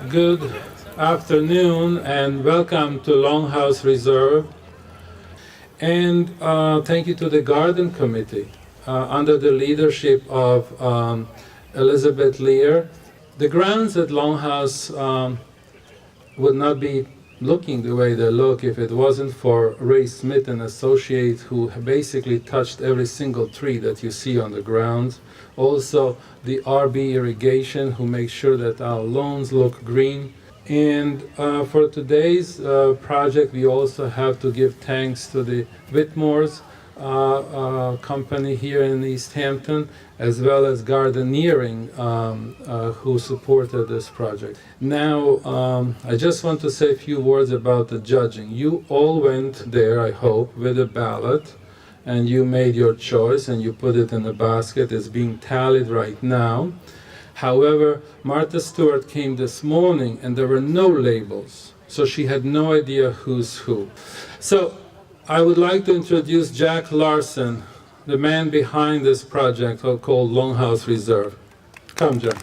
Good afternoon and welcome to LongHouse Reserve. And thank you to the Garden Committee under the leadership of Elizabeth Lear. The grounds at LongHouse would not be looking the way they look if it wasn't for Ray Smith and Associates, who basically touched every single tree that you see on the grounds. Also the RB Irrigation, who makes sure that our lawns look green. And for today's project, we also have to give thanks to the Whitmore's company here in East Hampton, as well as Gardeneering, who supported this project. Now, I just want to say a few words about the judging. You all went there, I hope, with a ballot, and you made your choice and you put it in a basket. It's being tallied right now. However, Martha Stewart came this morning and there were no labels, so she had no idea who's who. So I would like to introduce Jack Larson, the man behind this project called LongHouse Reserve. Come, Jack.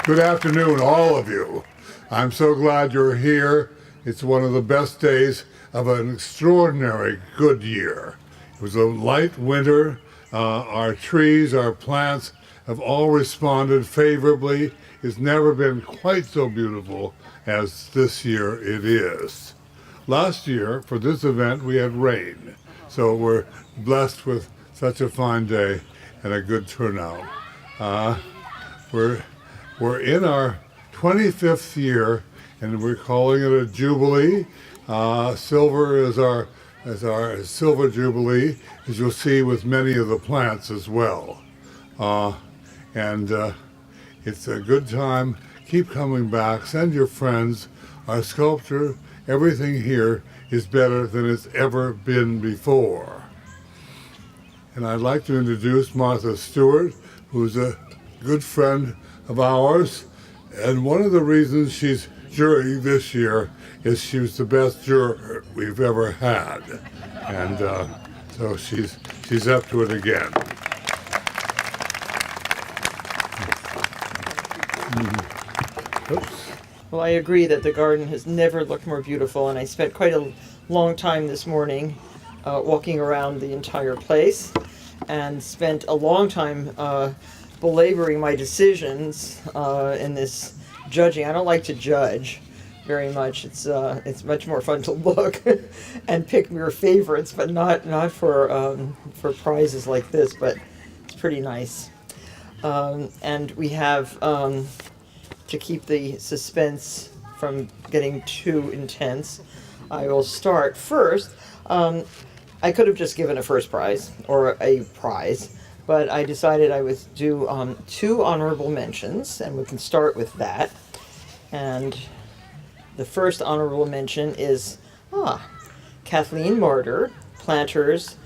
Good afternoon, all of you. I'm so glad you're here. It's one of the best days of an extraordinary good year. It was a light winter. Our trees, our plants have all responded favorably. It's never been quite so beautiful as this year it is. Last year, for this event, we had rain, so we're blessed with such a fine day and a good turnout. We're in our 25th year, and we're calling it a Jubilee. Silver is our Silver Jubilee, as you'll see with many of the plants as well. It's a good time. Keep coming back. Send your friends. Our sculpture, everything here is better than it's ever been before. And I'd like to introduce Martha Stewart, who's a good friend of ours. And one of the reasons she's jurying this year is she was the best juror we've ever had. And so she's up to it again. Oops. Well, I agree that the garden has never looked more beautiful, and I spent quite a long time this morning walking around the entire place, and spent a long time belaboring my decisions in this judging. I don't like to judge very much. It's much more fun to look and pick your favorites, but not for prizes like this. But it's pretty nice. And we have, to keep the suspense from getting too intense, I will start first. I could have just given a first prize or a prize, but I decided I would do 2 honorable mentions, and we can start with that. And the first honorable mention is Kathleen Martyr, Planters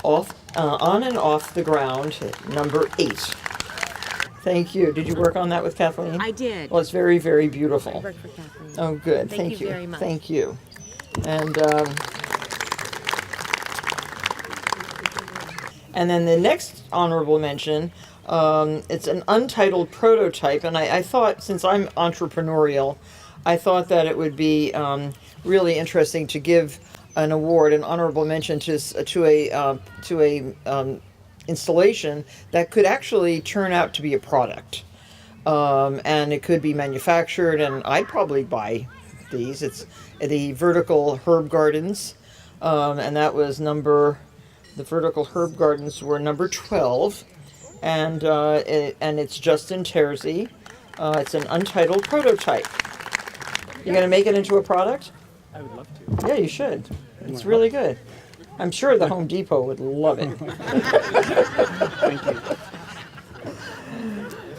On and Off the Ground, number 8. Thank you. Did you work on that with Kathleen? I did. Well, it's very, very beautiful. I worked for Kathleen. Oh, good. Thank you very much. Thank you. And then the next honorable mention, it's an untitled prototype, and I thought, since I'm entrepreneurial, I thought that it would be really interesting to give an award, an honorable mention to a installation that could actually turn out to be a product, and it could be manufactured. And I'd probably buy these. It's the vertical herb gardens, and that was the vertical herb gardens were number 12, and it's Justin Terzi. It's an untitled prototype. You're going to make it into a product? I would love to. Yeah, you should. It's really good. I'm sure the Home Depot would love it. Thank you.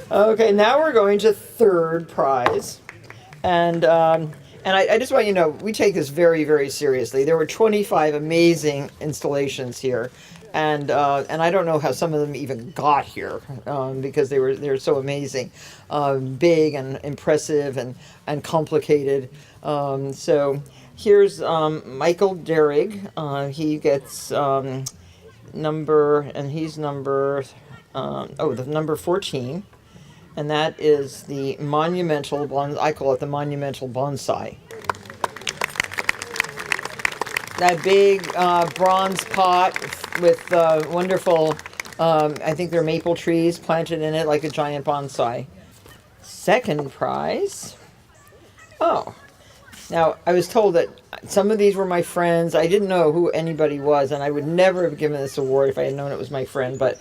Okay, now we're going to third prize. And I just want you to know, we take this very, very seriously. There were 25 amazing installations here. And I don't know how some of them even got here, because they're so amazing, big and impressive and complicated. So here's Michael Derrig. He gets number 14. and that is the monumental I call it the monumental bonsai. That big bronze pot with wonderful, I think they're maple trees planted in it like a giant bonsai. Second prize. Oh, now I was told that some of these were my friends. I didn't know who anybody was, and I would never have given this award if I had known it was my friend. But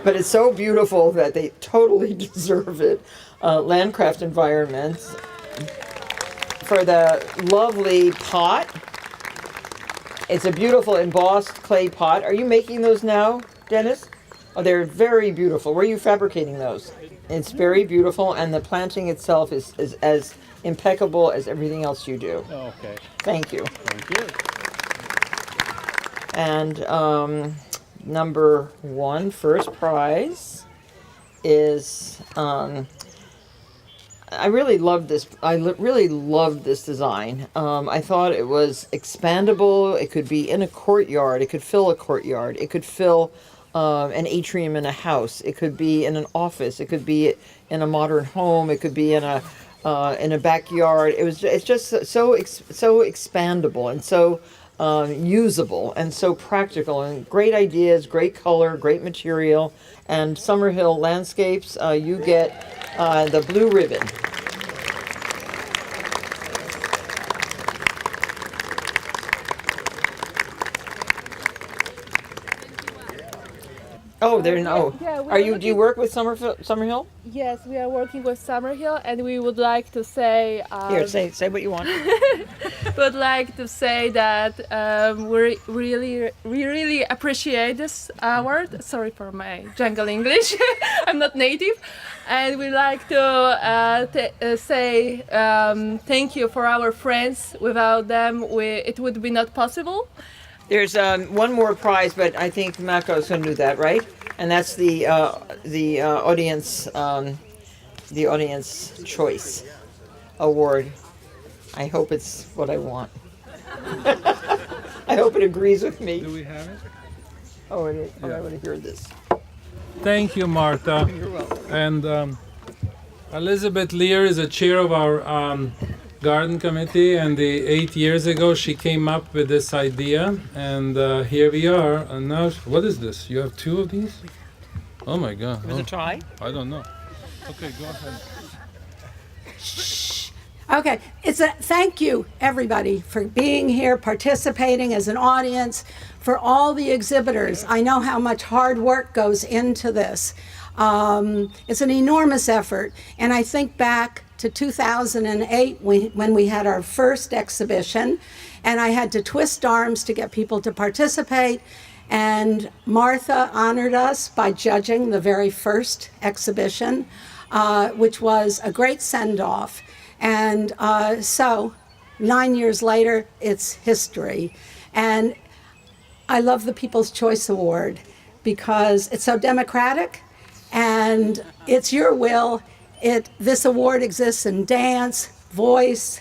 it's so beautiful that they totally deserve it. Landcraft Environments for the lovely pot. It's a beautiful embossed clay pot. Are you making those now, Dennis? Oh, they're very beautiful. Where are you fabricating those? It's very beautiful, and the planting itself is as impeccable as everything else you do. Oh, okay. Thank you. Thank you. And number one, first prize, is I really loved this. Really loved this design. I thought it was expandable. It could be in a courtyard. It could fill a courtyard. It could fill an atrium in a house. It could be in an office. It could be in a modern home. It could be in a backyard. It's just so expandable and so usable and so practical, and great ideas, great color, great material. And Summerhill Landscapes, you get the blue ribbon. Oh, there no. Do you work with Summerhill? Yes, we are working with Summerhill, and we would like to say. Here, say what you want. Would like to say that we really appreciate this award. Sorry for my jungle English. I'm not native, and we like to say thank you for our friends. Without them, it would be not possible. There's one more prize, but I think Mako's going to do that, right? And that's the audience choice award. I hope it's what I want. I hope it agrees with me. Do we have it? Oh, it is. Oh, I want to hear this. Thank you, Martha. You're welcome. And Elizabeth Lear is a chair of our garden committee, and 8 years ago she came up with this idea, and here we are. And now, what is this? You have two of these? Oh my God! Was it try? I don't know. Okay, go ahead. Okay, thank you everybody for being here, participating as an audience, for all the exhibitors. I know how much hard work goes into this. It's an enormous effort, and I think back to 2008 when we had our first exhibition, and I had to twist arms to get people to participate, and Martha honored us by judging the very first exhibition, which was a great send-off. And so 9 years later, it's history. And I love the People's Choice Award because it's so democratic, and it's your will. This award exists in dance, voice,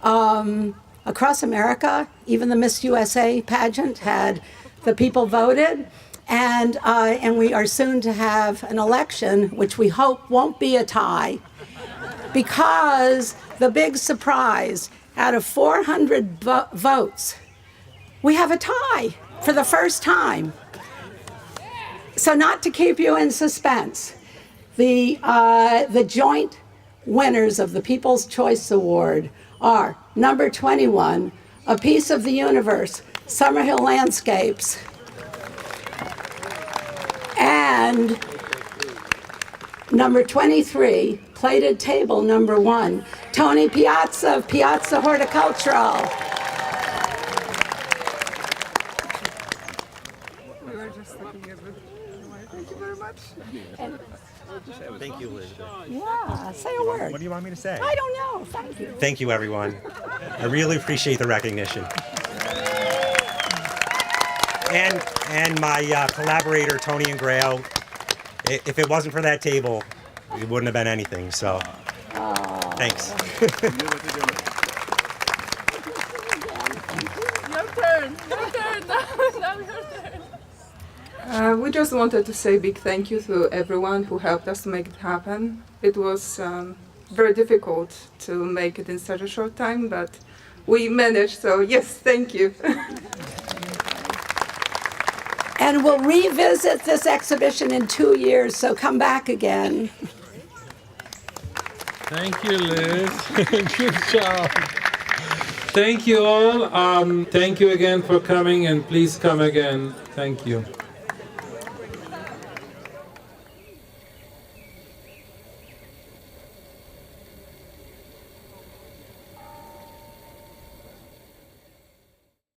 across America. Even the Miss USA pageant had the people voted, and we are soon to have an election, which we hope won't be a tie, because the big surprise, out of 400 votes, we have a tie for the first time. So not to keep you in suspense, the joint winners of the People's Choice Award are number 21, A Piece of the Universe, Summerhill Landscapes, and number 23, Plated Table number 1, Tony Piazza of Piazza Horticultural. We were just looking at it. Thank you very much. Thank you, Elizabeth. Yeah, say a word. What do you want me to say? I don't know, thank you. Thank you, everyone. I really appreciate the recognition. And my collaborator, Tony and Grail. If it wasn't for that table, it wouldn't have been anything, so thanks. Your turn. Now your turn. We just wanted to say a big thank you to everyone who helped us to make it happen. It was very difficult to make it in such a short time, but we managed, so yes, thank you. And we'll revisit this exhibition in 2 years, so come back again. Thank you, Liz. Good job. Thank you all. Thank you again for coming, and please come again. Thank you.